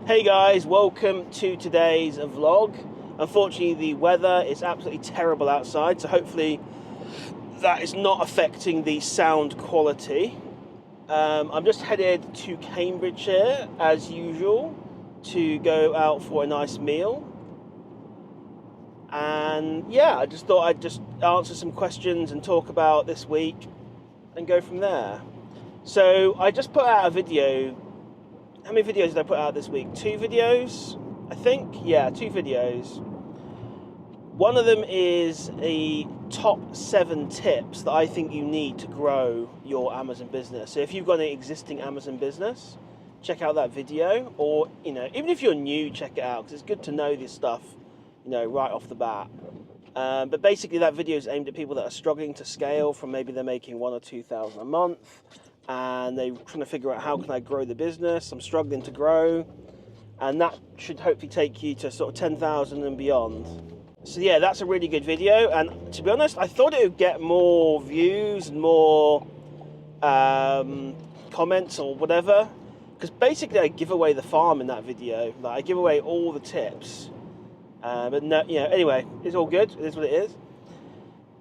Hey guys, welcome to today's vlog. Unfortunately, the weather is absolutely terrible outside, so hopefully that is not affecting the sound quality. I'm just headed to Cambridgeshire, as usual, to go out for a nice meal. And yeah, I just thought I'd just answer some questions and talk about this week and go from there. So I just put out a video. How many videos did I put out this week? 2 videos, I think? Yeah, 2 videos. One of them is a top 7 tips that I think you need to grow your Amazon business. So if you've got an existing Amazon business, check out that video. Or, even if you're new, check it out, because it's good to know this stuff, right off the bat. But basically that video is aimed at people that are struggling to scale from maybe they're making 1,000 or 2,000 a month. And they're trying to figure out how can I grow the business. I'm struggling to grow, and that should hopefully take you to sort of 10,000 and beyond. So yeah, that's a really good video, and to be honest, I thought it would get more views and more comments or whatever, because basically I give away the farm in that video. Like, I give away all the tips, but no, anyway, it's all good. It is what it is.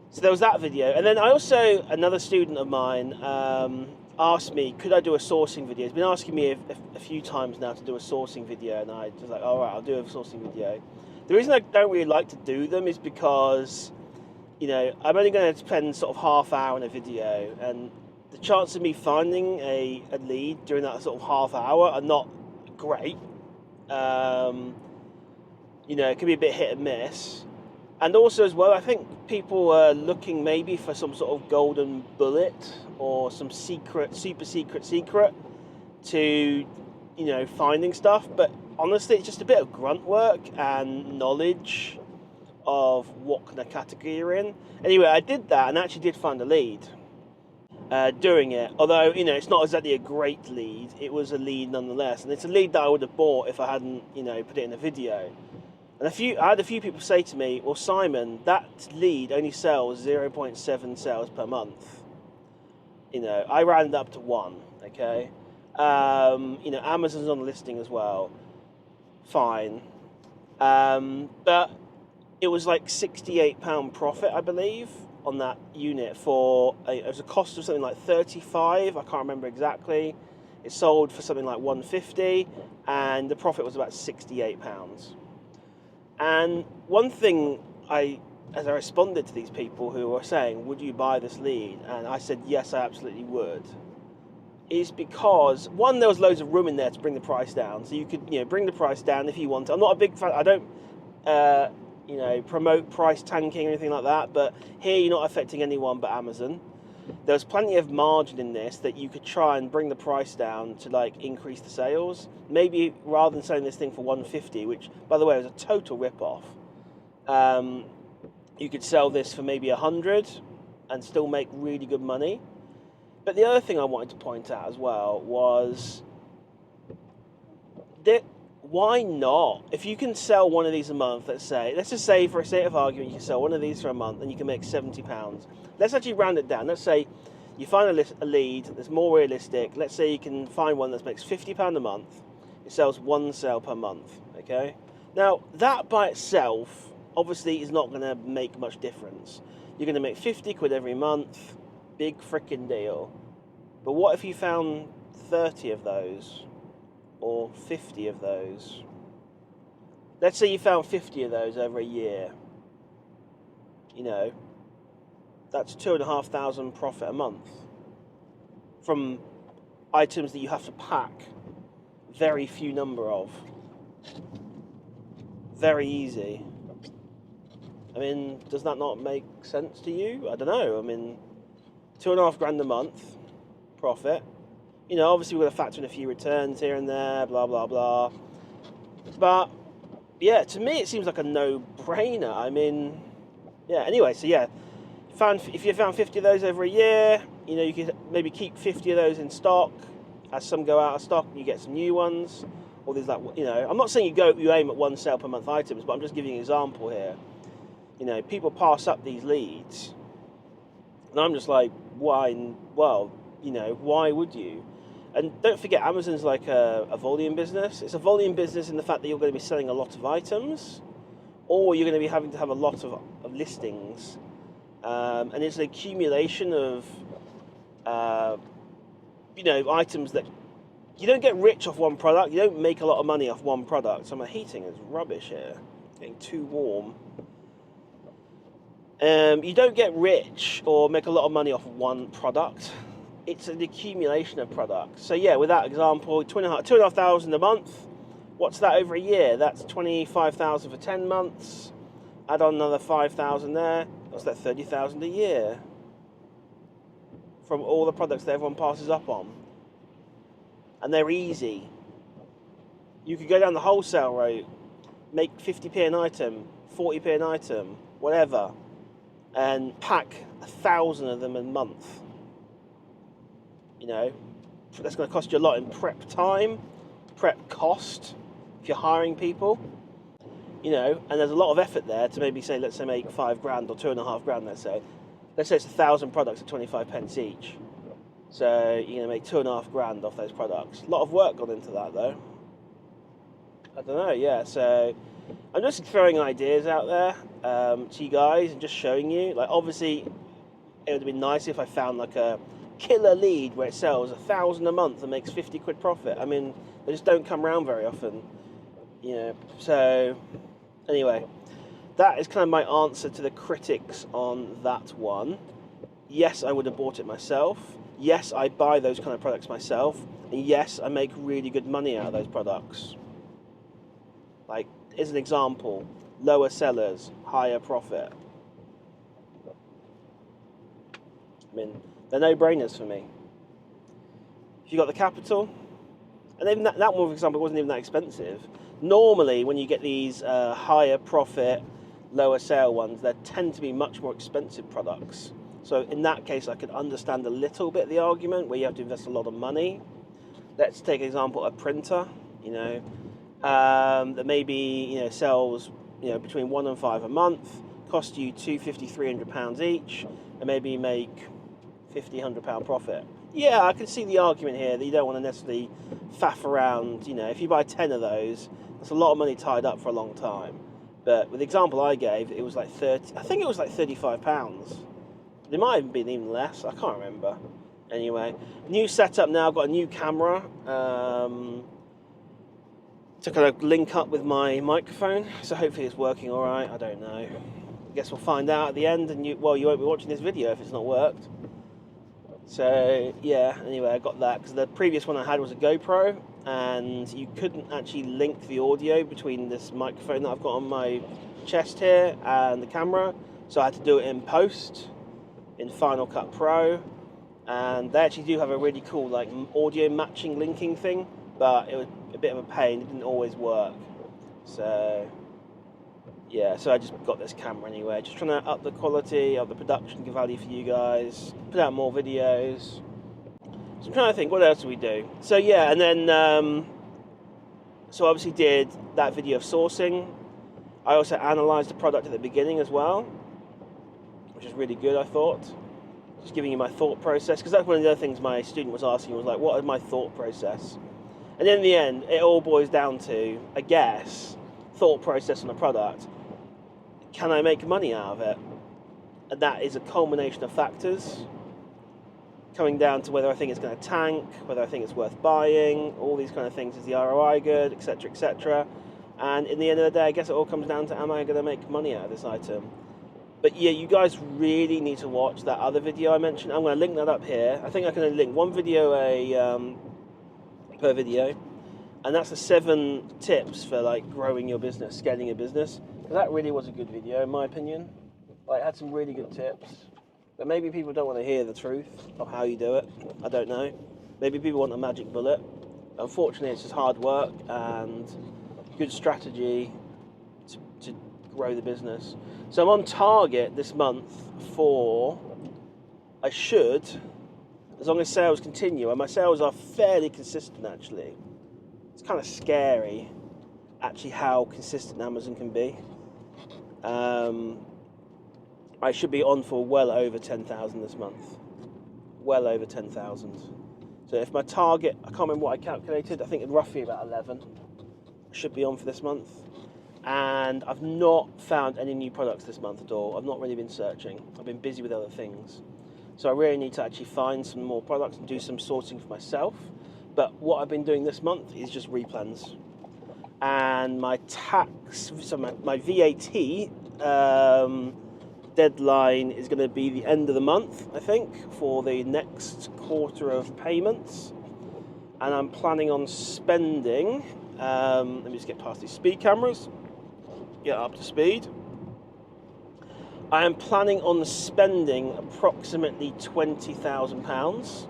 So there was that video, and then I also, another student of mine asked me, could I do a sourcing video? He's been asking me a few times now to do a sourcing video, and I was like, all right, I'll do a sourcing video. The reason I don't really like to do them is because, I'm only going to spend sort of half hour in a video, and the chance of me finding a lead during that sort of half hour are not great. It can be a bit hit and miss. And also as well, I think people are looking maybe for some sort of golden bullet or some super secret to, finding stuff. But honestly, it's just a bit of grunt work and knowledge of what kind of category you're in. Anyway, I did that and actually did find a lead doing it. Although, it's not exactly a great lead. It was a lead nonetheless. And it's a lead that I would have bought if I hadn't, put it in a video. And I had a few people say to me, well, Simon, that lead only sells 0.7 sales per month. I rounded up to 1, okay? Amazon's on the listing as well. Fine. But it was like £68 profit, I believe, on that unit for, it was a cost of something like 35, I can't remember exactly. It sold for something like 150, and the profit was about £68. And one thing as I responded to these people who were saying, would you buy this lead? And I said, yes, I absolutely would. Is because, one, there was loads of room in there to bring the price down. So you could, bring the price down if you want. I'm not a big fan, I don't, promote price tanking or anything like that. But here you're not affecting anyone but Amazon. There's plenty of margin in this that you could try and bring the price down to increase the sales. Maybe rather than selling this thing for 150, which by the way was a total rip-off, you could sell this for maybe 100 and still make really good money. But the other thing I wanted to point out as well was that why not? If you can sell one of these a month, let's just say for a sake of argument, you can sell one of these for a month and you can make £70. Let's actually round it down. Let's say you find a lead that's more realistic. Let's say you can find one that makes £50 a month. It sells 1 sale per month, okay? Now, that by itself, obviously, is not going to make much difference. You're going to make 50 quid every month. Big frickin' deal. But what if you found 30 of those? Or 50 of those? Let's say you found 50 of those over a year. That's 2,500 profit a month from items that you have to pack very few number of. Very easy. Does that not make sense to you? I don't know. 2.5 grand a month profit. Obviously we're going to factor in a few returns here and there, blah, blah, blah. But, yeah, to me it seems like a no-brainer. Anyway, so yeah. If you found 50 of those over a year, you could maybe keep 50 of those in stock. As some go out of stock, you get some new ones. Or there's I'm not saying you aim at 1 sale per month items, but I'm just giving you an example here. People pass up these leads. And I'm just like, why? Well, why would you? And don't forget, Amazon's like a volume business. It's a volume business in the fact that you're going to be selling a lot of items, or you're going to be having to have a lot of listings. And it's an accumulation of, items that you don't get rich off one product. You don't make a lot of money off one product. So my heating is rubbish here. It's getting too warm. You don't get rich or make a lot of money off one product. It's an accumulation of products. So yeah, with that example, 2,500 a month. What's that over a year? That's 25,000 for 10 months. Add on another 5,000 there. What's that? 30,000 a year from all the products that everyone passes up on. And they're easy. You could go down the wholesale route, make 50p an item, 40p an item, whatever, and pack 1,000 of them a month. That's going to cost you a lot in prep time, prep cost, if you're hiring people, and there's a lot of effort there to maybe say, let's say make $5,000 or $2,500, let's say it's 1,000 products at 25 pence each. So you're going to make $2,500 off those products. A lot of work gone into that though. I don't know, yeah, so I'm just throwing ideas out there to you guys and just showing you. Like, obviously, it would have been nice if I found like a killer lead where it sells 1,000 a month and makes 50 quid profit. I mean, they just don't come around very often, So, anyway, that is kind of my answer to the critics on that one. Yes, I would have bought it myself. Yes, I buy those kind of products myself. And yes, I make really good money out of those products. Like, as an example, lower sellers, higher profit. I mean, they're no-brainers for me. If you got the capital, and even that one, for example, wasn't even that expensive. Normally, when you get these higher profit, lower sale ones, they tend to be much more expensive products. So in that case, I could understand a little bit the argument where you have to invest a lot of money. Let's take an example, a printer, that maybe sells between 1 and 5 a month, cost you £250, £300 each, and maybe make £50, £100 profit. Yeah, I can see the argument here that you don't want to necessarily faff around. If you buy 10 of those, that's a lot of money tied up for a long time. But with the example I gave, it was like £35. It might have been even less, I can't remember. Anyway, new setup now, I've got a new camera to kind of link up with my microphone, so hopefully it's working all right. I don't know. I guess we'll find out at the end, and you won't be watching this video if it's not worked. So yeah, anyway, I got that because the previous one I had was a GoPro, and you couldn't actually link the audio between this microphone that I've got on my chest here and the camera, so I had to do it in post in Final Cut Pro. And they actually do have a really cool like audio matching linking thing, but it was a bit of a pain. It didn't always work. So yeah, so I just got this camera anyway, just trying to up the quality of the production value for you guys, put out more videos. So I'm trying to think, what else do we do? So yeah, and then so obviously did that video of sourcing. I also analysed the product at the beginning as well, which is really good, I thought. Just giving you my thought process, because that's one of the other things my student was asking, was like, what is my thought process? And in the end, it all boils down to, I guess, thought process on a product. Can I make money out of it? And that is a culmination of factors, coming down to whether I think it's going to tank, whether I think it's worth buying, all these kind of things. Is the ROI good, etc., etc. And in the end of the day, I guess it all comes down to, am I going to make money out of this item? But yeah, you guys really need to watch that other video I mentioned. I'm going to link that up here. I think I can only link one video per video, and that's the 7 tips for like growing your business, scaling your business. That really was a good video in my opinion. Like, it had some really good tips. But maybe people don't want to hear the truth of how you do it. I don't know. Maybe people want a magic bullet. Unfortunately, it's just hard work and good strategy to grow the business. So I'm on target this month for, I should, as long as sales continue, and my sales are fairly consistent actually. It's kind of scary actually how consistent Amazon can be. I should be on for well over 10,000 this month. Well over 10,000. So if my target, I can't remember what I calculated, I think it's roughly about 11. Should be on for this month. And I've not found any new products this month at all. I've not really been searching. I've been busy with other things. So I really need to actually find some more products and do some sourcing for myself. But what I've been doing this month is just replens. And my tax, so my VAT deadline is going to be the end of the month, I think, for the next quarter of payments. And I'm planning on spending, let me just get past these speed cameras, get up to speed. I am planning on spending approximately £20,000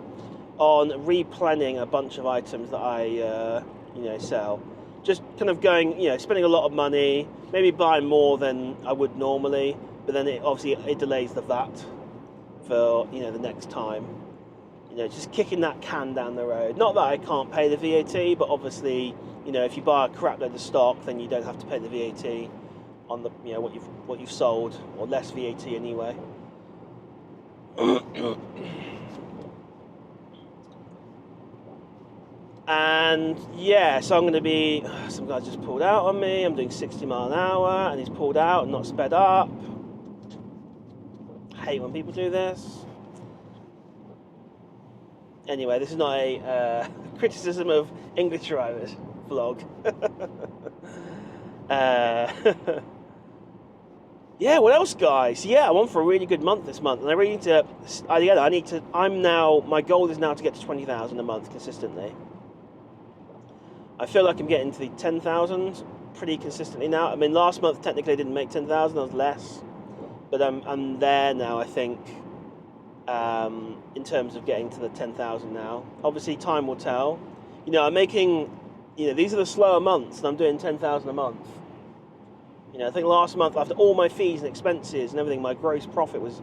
on replanning a bunch of items that I sell. Just kind of going, spending a lot of money, maybe buying more than I would normally, but then it delays the VAT for the next time. Just kicking that can down the road. Not that I can't pay the VAT, but obviously, if you buy a crap load of stock, then you don't have to pay the VAT on the what you've sold, or less VAT anyway. And yeah, so I'm going to be, some guy just pulled out on me. I'm doing 60 mile an hour and he's pulled out and not sped up. I hate when people do this. Anyway, this is not a criticism of English drivers vlog. Yeah, what else, guys? Yeah, I'm on for a really good month this month, and I really need to. My goal is now to get to 20,000 a month consistently. I feel like I'm getting to the 10,000 pretty consistently now. I mean, last month technically I didn't make 10,000; I was less, but I'm there now. I think in terms of getting to the 10,000 now. Obviously, time will tell. I'm making. These are the slower months, and I'm doing 10,000 a month. I think last month, after all my fees and expenses and everything, my gross profit was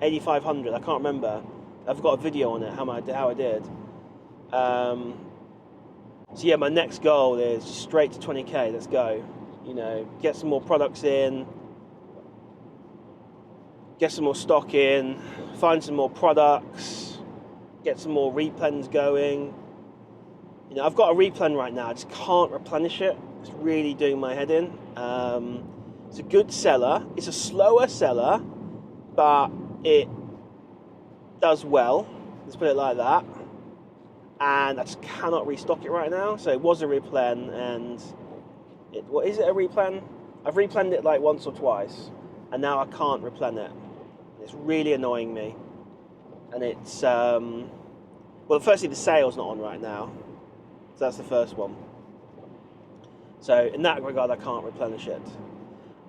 8,500. I can't remember. I've got a video on it, how I did. So yeah, my next goal is straight to 20k. Let's go. Get some more products in, get some more stock in, find some more products, get some more replens going. I've got a replen right now. I just can't replenish it. It's really doing my head in. It's a good seller. It's a slower seller, but it does well. Let's put it like that. And I just cannot restock it right now. So it was a replen, and what is it, a replen? I've replened it like once or twice, and now I can't replen it. It's really annoying me. And it's firstly, the sale's not on right now. So that's the first one. So in that regard, I can't replenish it.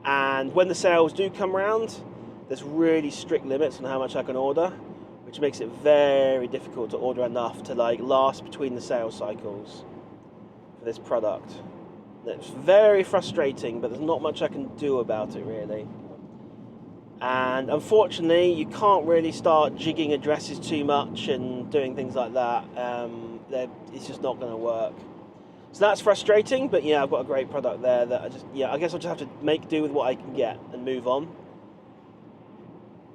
And when the sales do come around, there's really strict limits on how much I can order, which makes it very difficult to order enough to last between the sales cycles for this product. And it's very frustrating, but there's not much I can do about it really. And unfortunately, you can't really start jigging addresses too much and doing things like that. It's just not going to work. So that's frustrating, but yeah, I've got a great product there that I guess I'll just have to make do with what I can get and move on.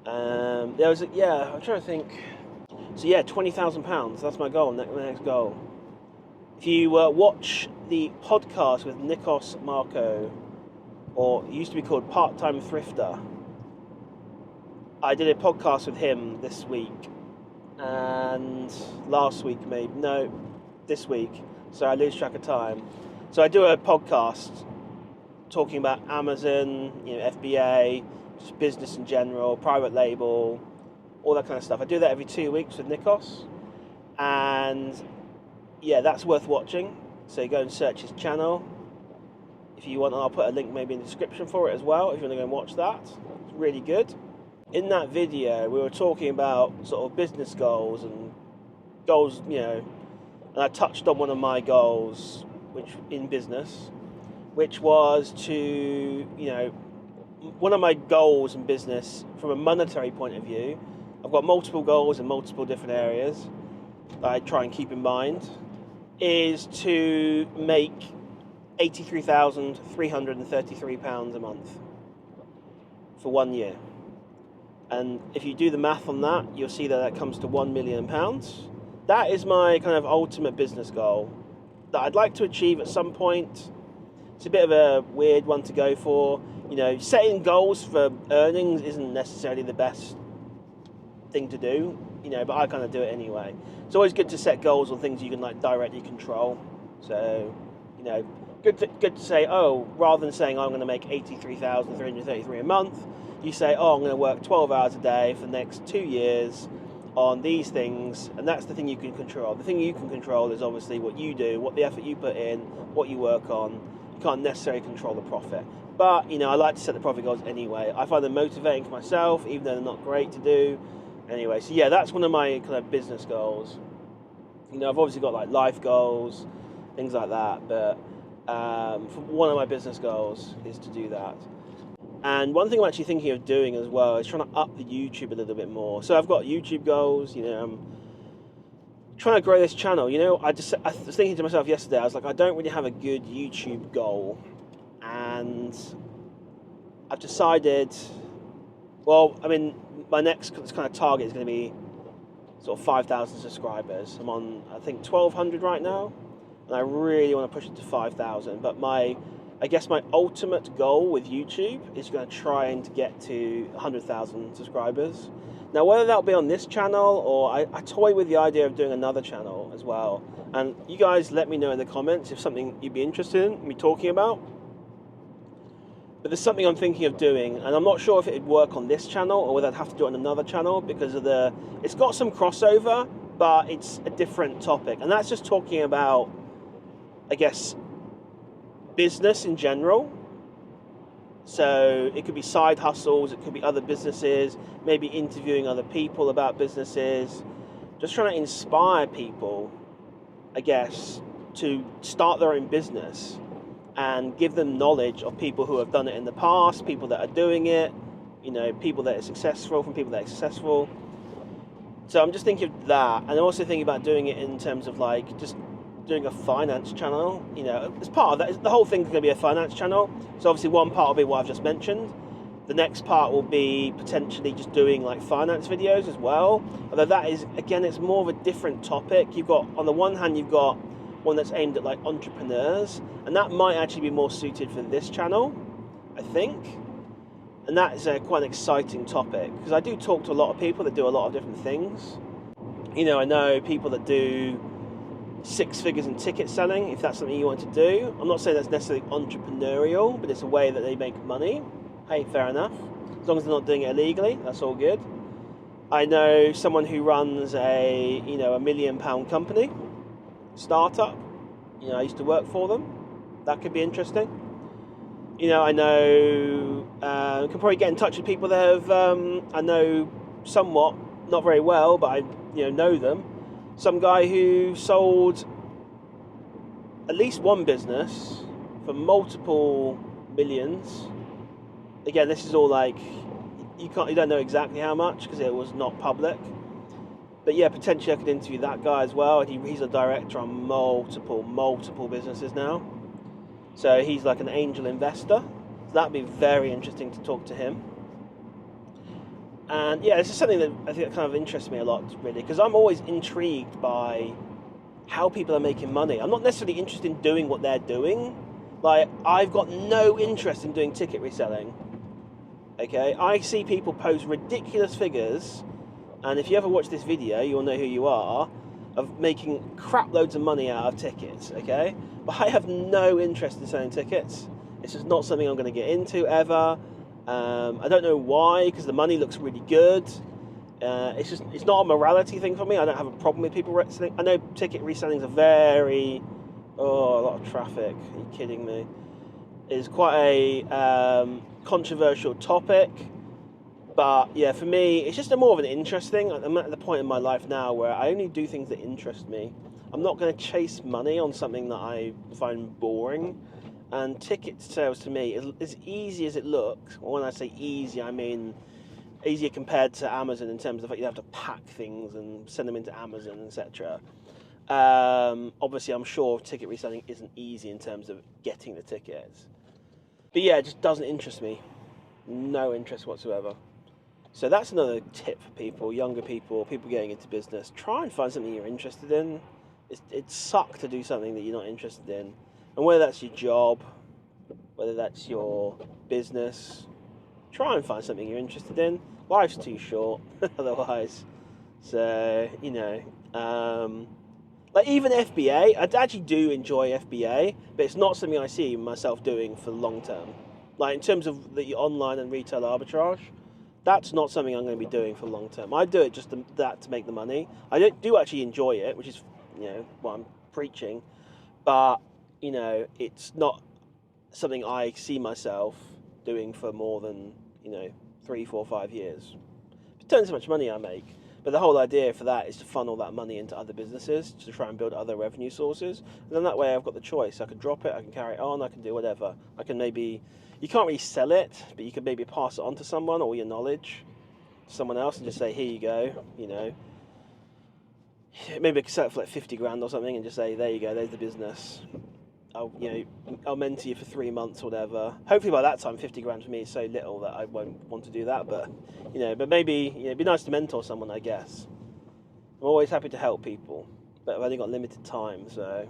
I'm trying to think. So yeah, £20,000, that's my goal, my next goal. If you watch the podcast with Nikos Marco, or it used to be called Part-Time Thrifter, I did a podcast with him this week, and last week maybe, no, this week. So I lose track of time. So I do a podcast talking about Amazon, FBA, just business in general, private label, all that kind of stuff. I do that every 2 weeks with Nikos. And yeah, that's worth watching. So you go and search his channel. If you want, I'll put a link maybe in the description for it as well, if you want to go and watch that. It's really good. In that video, we were talking about sort of business goals and goals, and I touched on one of my goals, which in business, which was to, one of my goals in business from a monetary point of view. I've got multiple goals in multiple different areas that I try and keep in mind, is to make £83,333 a month for 1 year. And if you do the math on that, you'll see that comes to £1 million. that is my kind of ultimate business goal that I'd like to achieve at some point. It's a bit of a weird one to go for. You know, setting goals for earnings isn't necessarily the best thing to do, you know, but I kind of do it anyway. It's always good to set goals on things you can like directly control. So, you know, good to say, oh, rather than saying, oh, I'm going to make 83,333 a month, you say, oh, I'm going to work 12 hours a day for the next 2 years on these things, and that's the thing you can control. The thing you can control is obviously what you do, what the effort you put in, what you work on. You can't necessarily control the profit. But, you know, I like to set the profit goals anyway. I find them motivating for myself, even though they're not great to do. Anyway, so yeah, that's one of my kind of business goals. You know, I've obviously got like life goals, things like that, but one of my business goals is to do that. And one thing I'm actually thinking of doing as well is trying to up the YouTube a little bit more. So I've got YouTube goals, you know, I'm trying to grow this channel. You know, I was thinking to myself yesterday, I was like, I don't really have a good YouTube goal. And I've decided, well, I mean, my next kind of target is going to be sort of 5,000 subscribers. I'm on, I think, 1,200 right now. And I really want to push it to 5,000. But I guess my ultimate goal with YouTube is going to try and get to 100,000 subscribers. Now, whether that'll be on this channel or I toy with the idea of doing another channel as well. And you guys let me know in the comments if something you'd be interested in me talking about. But there's something I'm thinking of doing, and I'm not sure if it'd work on this channel or whether I'd have to do it on another channel because of it's got some crossover, but it's a different topic. And that's just talking about, I guess, business in general. So it could be side hustles, it could be other businesses, maybe interviewing other people about businesses, just trying to inspire people, I guess, to start their own business and give them knowledge of people who have done it in the past, people that are doing it, you know, people that are successful from people that are successful. So I'm just thinking of that, and I'm also thinking about doing it in terms of like just doing a finance channel. You know, as part of that, the whole thing's going to be a finance channel. So obviously one part will be what I've just mentioned. The next part will be potentially just doing like finance videos as well. Although that is, again, it's more of a different topic. You've got, on the one hand, you've got one that's aimed at like entrepreneurs, and that might actually be more suited for this channel, I think. And that is quite an exciting topic because I do talk to a lot of people that do a lot of different things. You know, I know people that do 6 figures in ticket selling, if that's something you want to do. I'm not saying that's necessarily entrepreneurial, but it's a way that they make money. Hey, fair enough. As long as they're not doing it illegally, that's all good. I know someone who runs a £1 million company, startup. You know, I used to work for them. That could be interesting. You know, I know, can probably get in touch with people that have, I know somewhat, not very well, but I know them. Some guy who sold at least one business for multiple millions. Again, this is all like, you don't know exactly how much because it was not public. But yeah, potentially I could interview that guy as well. He's a director on multiple businesses now. So he's like an angel investor. So that'd be very interesting to talk to him. And yeah, this is something that I think kind of interests me a lot, really, because I'm always intrigued by how people are making money. I'm not necessarily interested in doing what they're doing. Like, I've got no interest in doing ticket reselling. Okay, I see people post ridiculous figures, and if you ever watch this video, you'll know who you are, of making crap loads of money out of tickets, okay? But I have no interest in selling tickets. It's just not something I'm going to get into ever. I don't know why, because the money looks really good. It's not a morality thing for me. I don't have a problem with people reselling. I know ticket reselling is a lot of traffic. Are you kidding me? It's quite a controversial topic. But yeah, for me, it's just more of an interest thing. I'm at the point in my life now where I only do things that interest me. I'm not going to chase money on something that I find boring. And ticket sales to me is as easy as it looks. When I say easy, I mean easier compared to Amazon in terms of the fact you have to pack things and send them into Amazon, etc. Obviously, I'm sure ticket reselling isn't easy in terms of getting the tickets. But yeah, it just doesn't interest me. No interest whatsoever. So that's another tip for people, younger people, people getting into business. Try and find something you're interested in. It sucks to do something that you're not interested in. And whether that's your job, whether that's your business, try and find something you're interested in. Life's too short otherwise. So, like even FBA, I actually do enjoy FBA, but it's not something I see myself doing for the long term. Like in terms of the online and retail arbitrage, that's not something I'm going to be doing for long term. I do it just to make the money. I do actually enjoy it, which is what I'm preaching, but it's not something I see myself doing for more than 3, 4, 5 years. It depends how much money I make. But the whole idea for that is to funnel that money into other businesses to try and build other revenue sources. And then that way I've got the choice. I can drop it, I can carry it on, I can do whatever. I can you can't really sell it, but you can maybe pass it on to someone, or your knowledge to someone else, and just say, here you go, Maybe I could sell it for like 50 grand or something and just say, there you go, there's the business. I'll mentor you for 3 months or whatever. Hopefully by that time, 50 grand for me is so little that I won't want to do that. But, but maybe, it'd be nice to mentor someone, I guess. I'm always happy to help people, but I've only got limited time, so,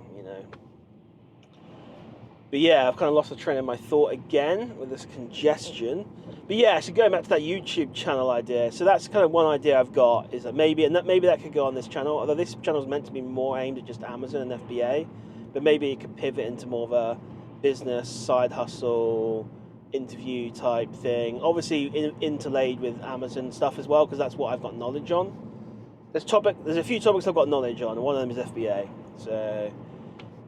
But yeah, I've kind of lost the train of my thought again with this congestion. But yeah, so going back to that YouTube channel idea, so that's kind of one idea I've got, is that maybe that could go on this channel, although this channel is meant to be more aimed at just Amazon and FBA. But maybe it could pivot into more of a business, side hustle, interview type thing. Obviously interlaid with Amazon stuff as well, because that's what I've got knowledge on. There's a few topics I've got knowledge on, and one of them is FBA. So,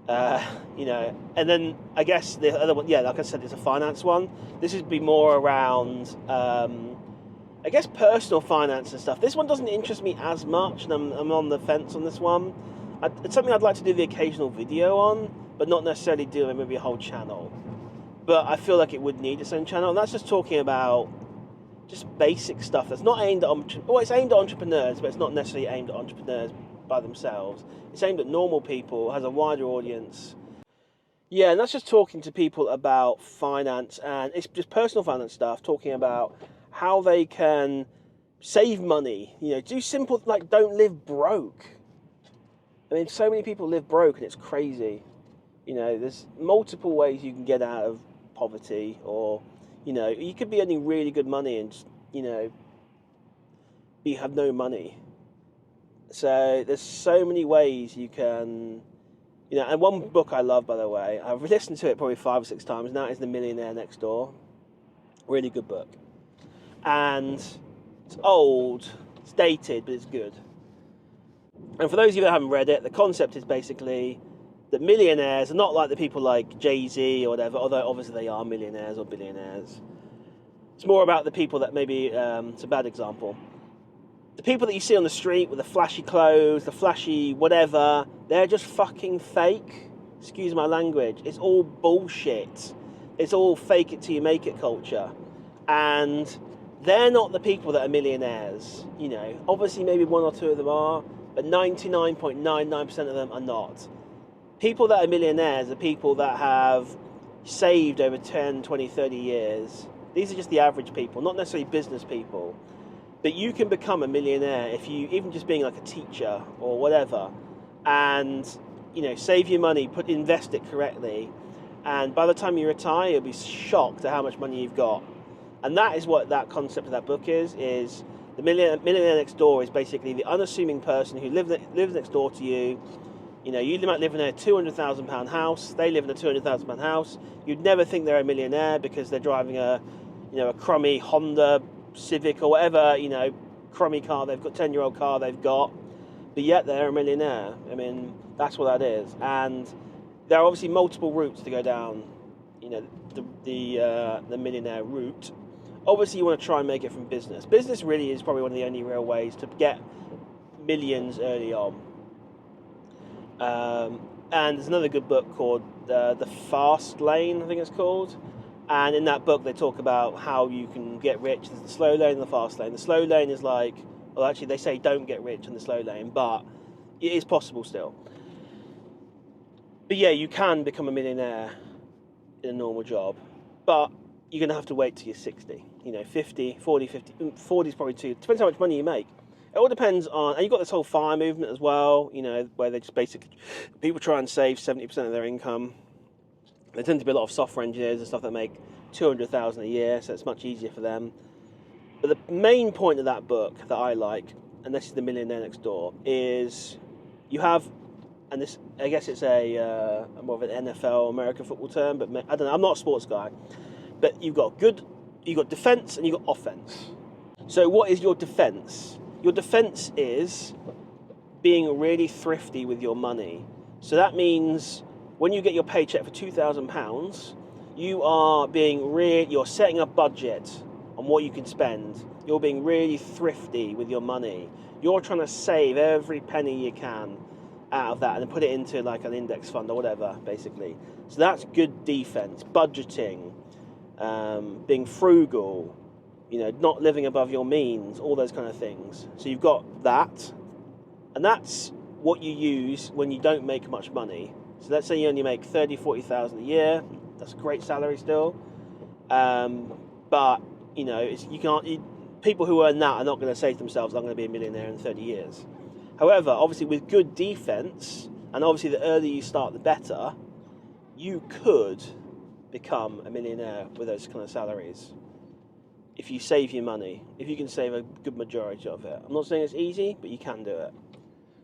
and then I guess the other one, like I said, it's a finance one. This would be more around, I guess, personal finance and stuff. This one doesn't interest me as much, and I'm on the fence on this one. It's something I'd like to do the occasional video on, but not necessarily do maybe a whole channel. But I feel like it would need its own channel, and that's just talking about just basic stuff that's not aimed at it's aimed at entrepreneurs, but it's not necessarily aimed at entrepreneurs by themselves. It's aimed at normal people, has a wider audience. Yeah, and that's just talking to people about finance, and it's just personal finance stuff, talking about how they can save money, do simple, like don't live broke. I mean, so many people live broke, and it's crazy. There's multiple ways you can get out of poverty, or, you could be earning really good money and, you have no money. So there's so many ways you can, and one book I love, by the way, I've listened to it probably 5 or 6 times now, is The Millionaire Next Door. Really good book. And it's old, it's dated, but it's good. And for those of you that haven't read it, the concept is basically that millionaires are not like the people like Jay-Z or whatever, although obviously they are millionaires or billionaires. It's more about the people that maybe, it's a bad example, the people that you see on the street with the flashy clothes, the flashy whatever, they're just fucking fake. Excuse my language. It's all bullshit. It's all fake it till you make it culture. And they're not the people that are millionaires. Obviously maybe 1 or 2 of them are, but 99.99% of them are not. People that are millionaires are people that have saved over 10, 20, 30 years. These are just the average people, not necessarily business people. But you can become a millionaire if you, even just being like a teacher or whatever, and, save your money, invest it correctly, and by the time you retire, you'll be shocked at how much money you've got. And that is what that concept of that book is the millionaire next door is basically the unassuming person who lives next door to you. You might live in a £200,000 house, they live in a £200,000 house. You'd never think they're a millionaire because they're driving a crummy Honda Civic or whatever, crummy car they've got, 10-year-old car they've got, but yet they're a millionaire. I mean, that's what that is. And there are obviously multiple routes to go down, the millionaire route. Obviously, you want to try and make it from business. Business really is probably one of the only real ways to get millions early on. And there's another good book called The Fast Lane, I think it's called. And in that book, they talk about how you can get rich. There's the slow lane and the fast lane. The slow lane is like, well, actually, they say don't get rich in the slow lane, but it is possible still. But yeah, you can become a millionaire in a normal job. But you're going to have to wait till you're 60. 50, 40, 50, 40 is probably too, depends how much money you make. It all depends on, and you've got this whole FIRE movement as well, where they just basically, people try and save 70% of their income. There tend to be a lot of software engineers and stuff that make 200,000 a year, so it's much easier for them. But the main point of that book that I like, and this is The Millionaire Next Door, is you have, and this, I guess it's a more of an NFL American football term, but I don't know, I'm not a sports guy, but you've got defense and you've got offense. So what is your defense? Your defense is being really thrifty with your money. So that means when you get your paycheck for £2,000, you're setting a budget on what you can spend. You're being really thrifty with your money. You're trying to save every penny you can out of that and then put it into like an index fund or whatever, basically. So that's good defense. Budgeting, being frugal, not living above your means, all those kind of things. So you've got that, and that's what you use when you don't make much money. So let's say you only make 30, 40,000 a year. That's a great salary still. But people who earn that are not going to say to themselves, I'm going to be a millionaire in 30 years. However, obviously with good defense, and obviously the earlier you start, the better, you could become a millionaire with those kind of salaries. If you save your money, if you can save a good majority of it. I'm not saying it's easy, but you can do it.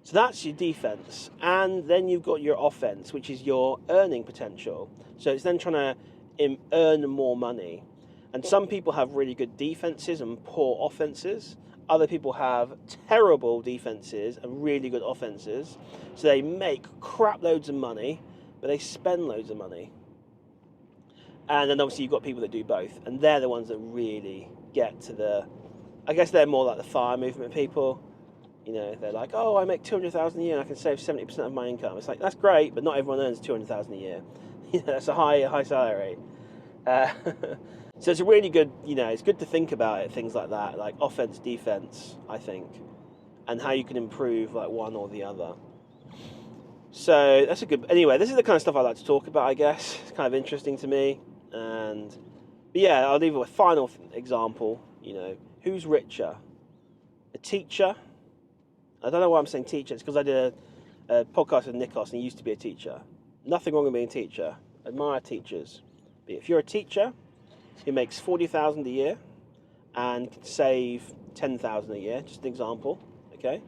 So that's your defense. And then you've got your offense, which is your earning potential. So it's then trying to earn more money. And some people have really good defenses and poor offenses. Other people have terrible defenses and really good offenses. So they make crap loads of money, but they spend loads of money. And then obviously you've got people that do both. And they're the ones that really get to I guess they're more like the FIRE movement people. They're like, oh, I make 200,000 a year and I can save 70% of my income. It's like, that's great, but not everyone earns 200,000 a year. That's a high salary. So it's a really good, it's good to think about it, things like that, like offense, defense, I think, and how you can improve like one or the other. So that's anyway, this is the kind of stuff I like to talk about, I guess. It's kind of interesting to me. But yeah, I'll leave it with a final example. Who's richer? A teacher? I don't know why I'm saying teacher. It's because I did a podcast with Nikos and he used to be a teacher. Nothing wrong with being a teacher. Admire teachers. But if you're a teacher who makes 40,000 a year and can save 10,000 a year, just an example, okay?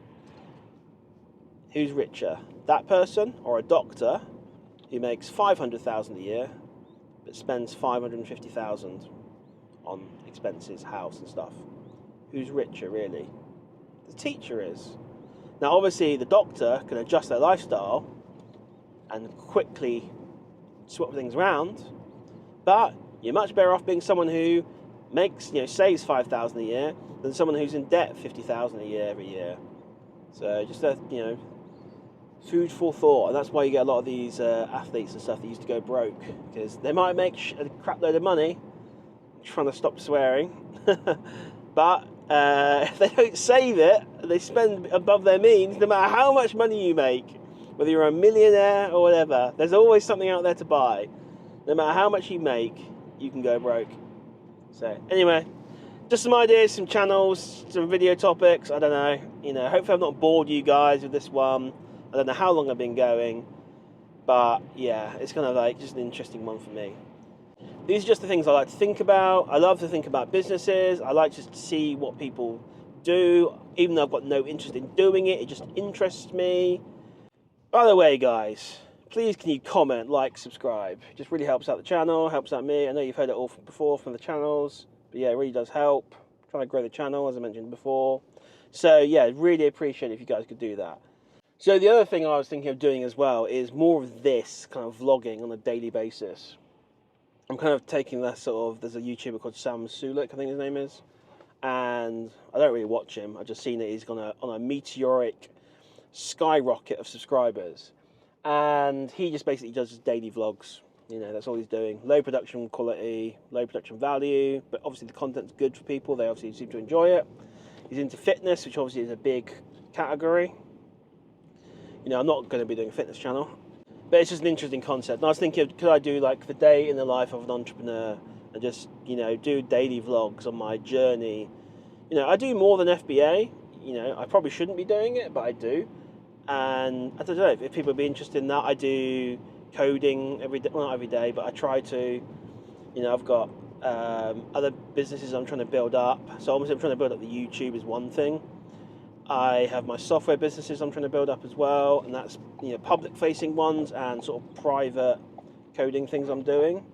Who's richer? That person or a doctor who makes 500,000 a year but spends 550,000 on expenses, house and stuff? Who's richer, really? The teacher is. Now, obviously, the doctor can adjust their lifestyle and quickly swap things around, but you're much better off being someone who saves 5,000 a year than someone who's in debt 50,000 a year every year. So just food for thought, and that's why you get a lot of these athletes and stuff that used to go broke, because they might make a crap load of money, trying to stop swearing, but if they don't save it, they spend above their means, no matter how much money you make, whether you're a millionaire or whatever, there's always something out there to buy. No matter how much you make, you can go broke. So anyway, just some ideas, some channels, some video topics, I don't know, hopefully I've not bored you guys with this one. I don't know how long I've been going, but yeah, it's kind of like just an interesting one for me. These are just the things I like to think about. I love to think about businesses. I like just to see what people do, even though I've got no interest in doing it. It just interests me. By the way, guys, please can you comment, like, subscribe. It just really helps out the channel, helps out me. I know you've heard it all before from the channels, but yeah, it really does help. I'm trying to grow the channel, as I mentioned before. So yeah, really appreciate it if you guys could do that. So the other thing I was thinking of doing as well is more of this kind of vlogging on a daily basis. I'm kind of taking that there's a YouTuber called Sam Sulik, I think his name is, and I don't really watch him. I've just seen that he's on a meteoric skyrocket of subscribers, and he just basically does his daily vlogs. That's all he's doing. Low production quality, low production value, but obviously the content's good for people. They obviously seem to enjoy it. He's into fitness, which obviously is a big category. I'm not going to be doing a fitness channel, but it's just an interesting concept. And I was thinking, could I do like the day in the life of an entrepreneur and just, do daily vlogs on my journey. I do more than FBA. I probably shouldn't be doing it, but I do. And I don't know if people would be interested in that. I do coding every day, well, not every day, but I try to. I've got other businesses I'm trying to build up. So obviously I'm trying to build up the YouTube is one thing. I have my software businesses I'm trying to build up as well, and that's public facing ones and sort of private coding things I'm doing.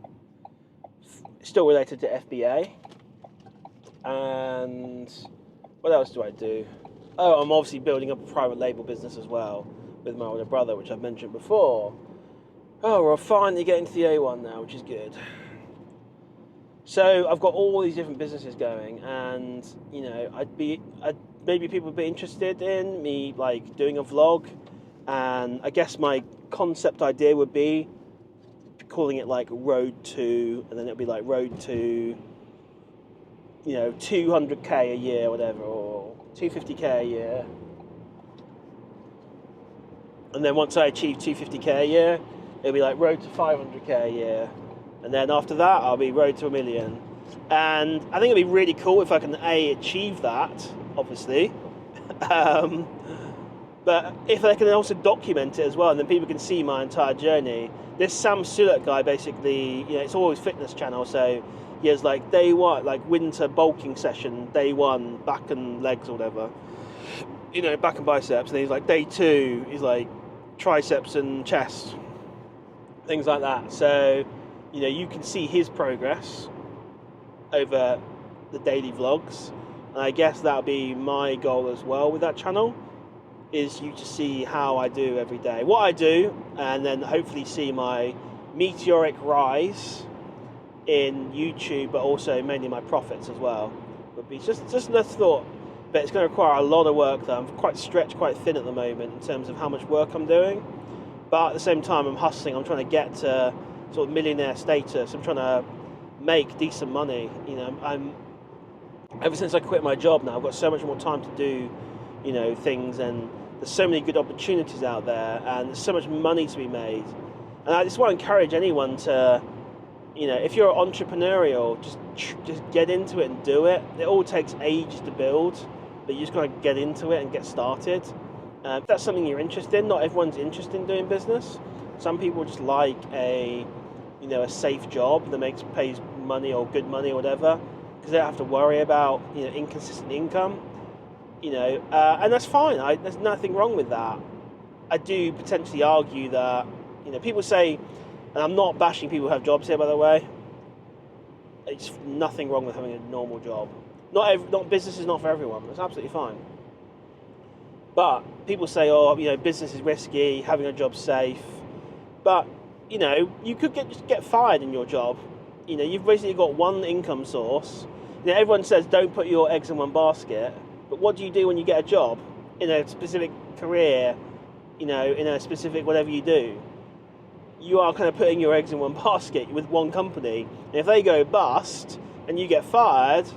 Still related to FBA. And what else do I do? Oh, I'm obviously building up a private label business as well with my older brother, which I've mentioned before. Oh, we're finally getting to the A1 now, which is good. So I've got all these different businesses going, and maybe people would be interested in me like doing a vlog, and I guess my concept idea would be calling it like Road to, and then it'll be like Road to 200k a year, whatever, or 250k a year. And then once I achieve 250k a year, it'll be like Road to 500k a year. And then after that, I'll be Road to 1 million. And I think it'd be really cool if I can achieve that, obviously. But if I can also document it as well, and then people can see my entire journey. This Sam Sulek guy, basically, it's always fitness channel, so he has like day one, like winter bulking session, day one, back and legs or whatever, back and biceps. And he's like day two, he's like triceps and chest, things like that. So, you can see his progress over the daily vlogs. And I guess that'll be my goal as well with that channel, is you to see how I do every day, what I do, and then hopefully see my meteoric rise in YouTube, but also mainly my profits as well. Would be just a thought, but it's going to require a lot of work though. I'm quite stretched, quite thin at the moment in terms of how much work I'm doing, but at the same time I'm hustling. I'm trying to get to sort of millionaire status. I'm trying to make decent money. I'm ever since I quit my job now, I've got so much more time to do things, and there's so many good opportunities out there, and there's so much money to be made. And I just want to encourage anyone to, if you're entrepreneurial, just get into it and do it. It all takes ages to build, but you just got to get into it and get started. If that's something you're interested in, not everyone's interested in doing business. Some people just like a safe job that pays money or good money or whatever, because they don't have to worry about inconsistent income. And that's fine. There's nothing wrong with that. I do potentially argue that people say, and I'm not bashing people who have jobs here, by the way. It's nothing wrong with having a normal job. Not business is not for everyone. That's absolutely fine. But people say, business is risky, having a job's safe. But you could just get fired in your job. You've basically got one income source. Everyone says don't put your eggs in one basket. But what do you do when you get a job in a specific career? In a specific whatever you do. You are kind of putting your eggs in one basket with one company. And if they go bust and you get fired,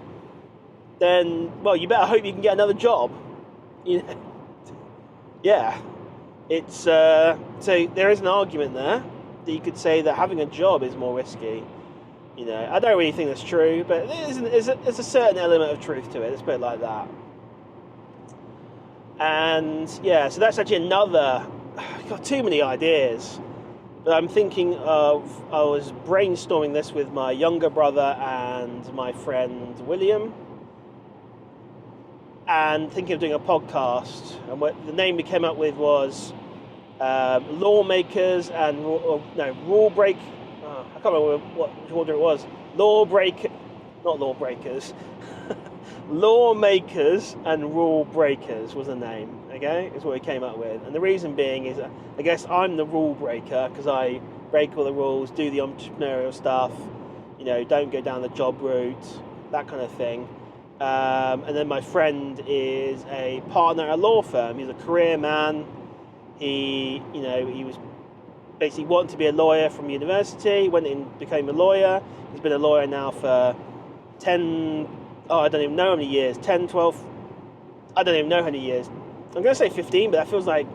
then, well, you better hope you can get another job. Yeah. It's so there is an argument there that you could say that having a job is more risky. I don't really think that's true, but there's a certain element of truth to it. Let's put it like that. And yeah, so that's actually another. I've got too many ideas. But I'm thinking of, I was brainstorming this with my younger brother and my friend William, and thinking of doing a podcast. And what the name we came up with was Lawmakers and Rule Break. I can't remember what order it was. Not Lawbreakers. Lawmakers and Rule Breakers was the name. Okay, is what we came up with. And the reason being is, I guess I'm the rule breaker because I break all the rules, do the entrepreneurial stuff, don't go down the job route, that kind of thing. And then my friend is a partner at a law firm. He's a career man. He was basically wanting to be a lawyer from university, went and became a lawyer. He's been a lawyer now for I don't even know how many years, 10, 12, I don't even know how many years. I'm going to say 15, but that feels like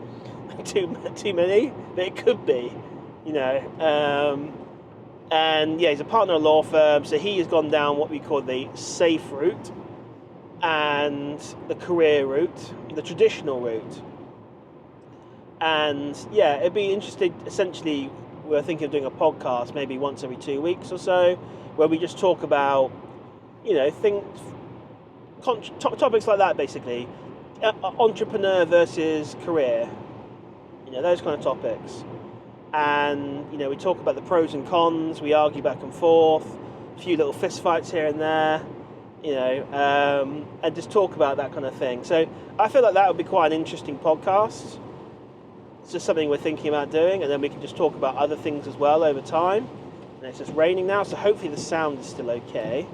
too many, but it could be, And yeah, he's a partner at a law firm, so he has gone down what we call the safe route and the career route, the traditional route. And yeah, it'd be interesting. Essentially, we're thinking of doing a podcast maybe once every 2 weeks or so, where we just talk about, topics like that, basically. Entrepreneur versus career, those kind of topics. And, we talk about the pros and cons, we argue back and forth, a few little fist fights here and there, and just talk about that kind of thing. So I feel like that would be quite an interesting podcast. It's just something we're thinking about doing, and then we can just talk about other things as well over time. And it's just raining now, so hopefully the sound is still okay.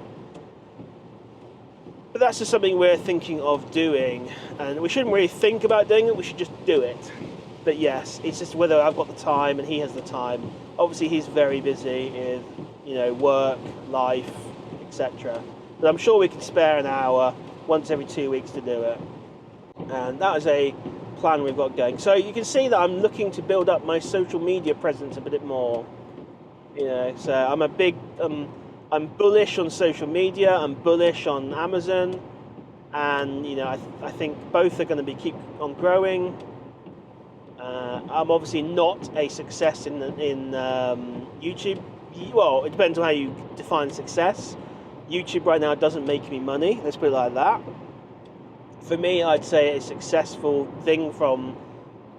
But that's just something we're thinking of doing, and we shouldn't really think about doing it, we should just do it. But yes, it's just whether I've got the time and he has the time. Obviously he's very busy with, work, life, etc. But I'm sure we can spare an hour once every 2 weeks to do it. And that is a plan we've got going. So you can see that I'm looking to build up my social media presence a bit more. So I'm bullish on social media, I'm bullish on Amazon, and I think both are going to keep on growing. I'm obviously not a success in YouTube. Well, it depends on how you define success. YouTube right now doesn't make me money, let's put it like that. For me, I'd say a successful thing from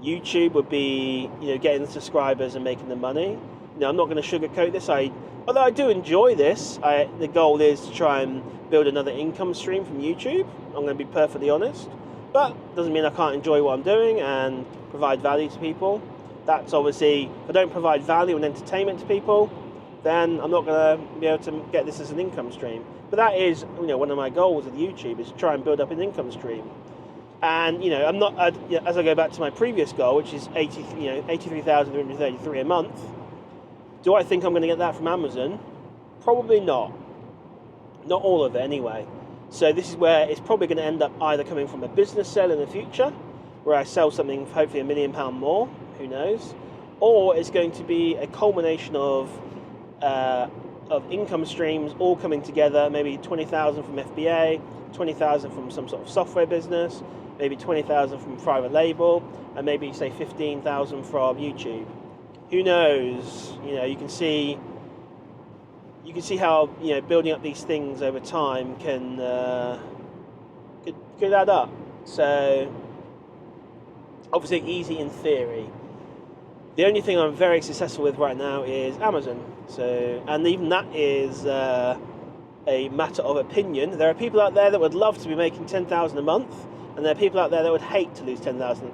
YouTube would be, getting the subscribers and making the money. I'm not going to sugarcoat this. Although I do enjoy this, the goal is to try and build another income stream from YouTube. I'm going to be perfectly honest. But doesn't mean I can't enjoy what I'm doing and provide value to people. That's obviously, if I don't provide value and entertainment to people, then I'm not going to be able to get this as an income stream. But that is, one of my goals with YouTube, is to try and build up an income stream. And I'm not, as I go back to my previous goal, which is 83,333 a month. Do I think I'm going to get that from Amazon? Probably not. Not all of it anyway. So this is where it's probably going to end up either coming from a business sale in the future, where I sell something for hopefully £1 million more, who knows, or it's going to be a culmination of income streams all coming together, maybe 20,000 from FBA, 20,000 from some sort of software business, maybe 20,000 from private label, and maybe say 15,000 from YouTube. Who knows? You can see how building up these things over time could add up. So obviously easy in theory. The only thing I'm very successful with right now is Amazon. So, and even that is a matter of opinion. There are people out there that would love to be making 10,000 a month, and there are people out there that would hate to lose 10,000.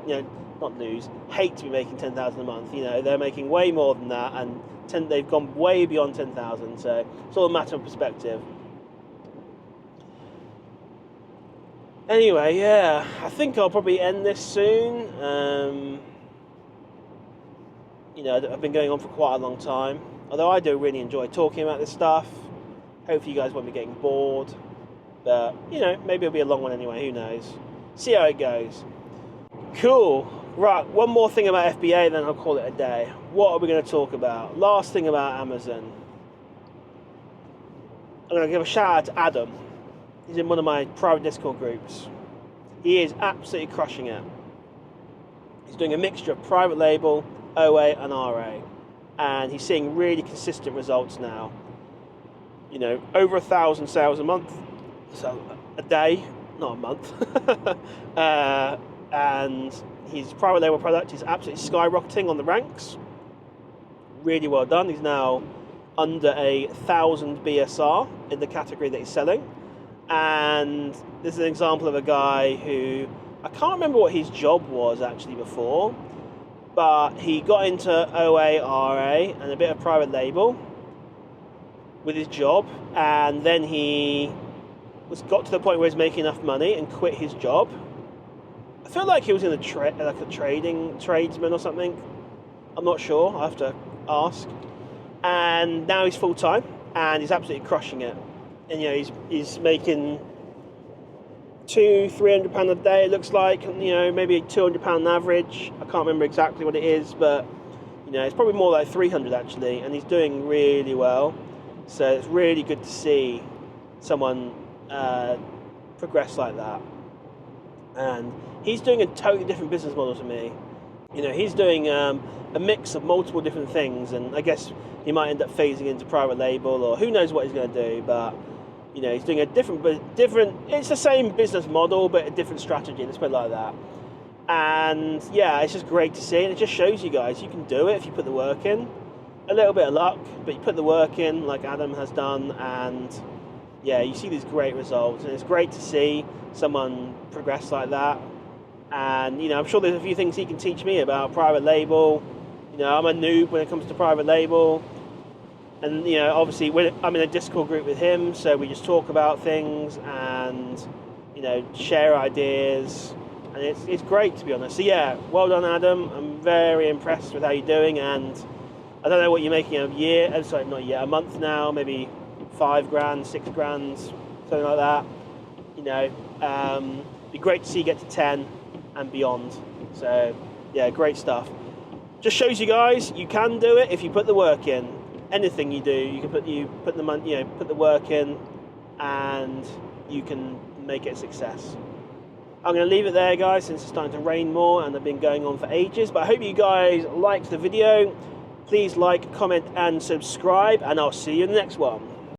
Hate to be making 10,000 a month. They're making way more than that, and they've gone way beyond 10,000. So it's all a matter of perspective. Anyway, yeah, I think I'll probably end this soon. I've been going on for quite a long time. Although I do really enjoy talking about this stuff. Hopefully you guys won't be getting bored. But, maybe it'll be a long one anyway, who knows. See how it goes. Cool. Right, one more thing about FBA, then I'll call it a day. What are we going to talk about? Last thing about Amazon. I'm going to give a shout out to Adam. He's in one of my private Discord groups. He is absolutely crushing it. He's doing a mixture of private label, OA and RA. And he's seeing really consistent results now. Over 1,000 sales a month. So a day, not a month. And his private label product is absolutely skyrocketing on the ranks. Really well done. He's now under 1,000 BSR in the category that he's selling. And this is an example of a guy who, I can't remember what his job was actually before, but he got into OA, RA, and a bit of private label with his job, and then he got to the point where he's making enough money and quit his job. I feel like he was in a tradesman or something. I'm not sure. I have to ask. And now he's full time, and he's absolutely crushing it. And he's making £200-300 a day. It looks like maybe £200 on average. I can't remember exactly what it is, but You know, it's probably more like 300 actually, and he's doing really well. So it's really good to see someone progress like that. And he's doing a totally different business model to me. You know, he's doing a mix of multiple different things, and I guess he might end up phasing into private label, or who knows what he's going to do. But you know, he's doing a different. It's the same business model, but a different strategy. Let's put it like that. And yeah, it's just great to see, and it just shows you guys you can do it if you put the work in. A little bit of luck, but you put the work in, like Adam has done, and yeah, you see these great results, and it's great to see someone progress like that. And you know, I'm sure there's a few things he can teach me about private label. You know, I'm a noob when it comes to private label, and you know, obviously I'm in a Discord group with him, so we just talk about things and you know, share ideas, and it's great, to be honest. So yeah, well done, Adam. I'm very impressed with how you're doing, and I don't know what you're making a year. I'm sorry, not a year, a month now, maybe $5 grand, $6 grand, something like that. You know, be great to see you get to 10 and beyond. So yeah, great stuff. Just shows you guys you can do it if you put the work in. Anything you do, you can put the money, you know, put the work in, and you can make it a success. I'm going to leave it there, guys, since it's starting to rain more and I've been going on for ages. But I hope you guys liked the video. Please like, comment, and subscribe, and I'll see you in the next one.